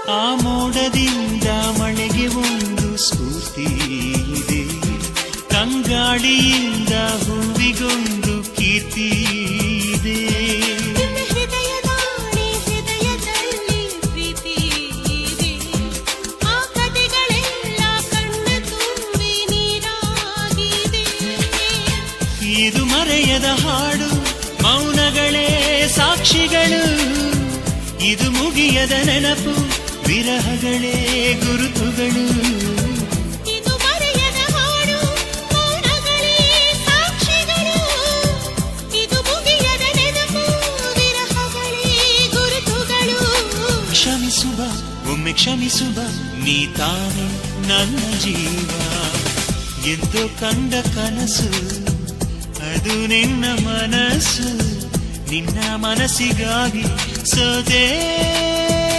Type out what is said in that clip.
ಆ ಮೋಡದಿಂದ ಮಳೆಗೆ ಒಂದು ಸ್ಫೂರ್ತಿ ಇದೆ, ತಂಗಾಳಿಯಿಂದ ಹೂವಿಗೊಂದು ಕೀರ್ತಿ ಇದೆ. ಹೃದಯದಲ್ಲಿ ಪ್ರೀತಿ ಇದೆ, ಆ ಕಥೆಗಳೆಲ್ಲ ಕಣ್ಣ ತುಂಬಿ ನೀರಾಗಿದೆ. ಇದು ಮರೆಯದ ಹಾಡು, ಮೌನಗಳೇ ಸಾಕ್ಷಿಗಳು. ಇದು ಮುಗಿಯದ ನೆನಪು, ವಿರಹಗಳೇ ಗುರುತುಗಳು. ಇದು ಮರೆಯದ ಹಾಡು, ಮೌನಗಳೇ ಸಾಕ್ಷಿಗಳು. ಇದು ಮುಗಿಯದ ನೆನಪು, ವಿರಹಗಳೇ ಗುರುತುಗಳು. ಕ್ಷಮಿಸುವ, ಒಮ್ಮೆ ಕ್ಷಮಿಸುವ, ನೀ ತಾನೇ ನನ್ನ ಜೀವ. ಎಂದು ಕಂಡ ಕನಸು ಅದು ನಿನ್ನ ಮನಸ್ಸು, ನಿನ್ನ ಮನಸ್ಸಿಗಾಗಿ ಸೋದೆ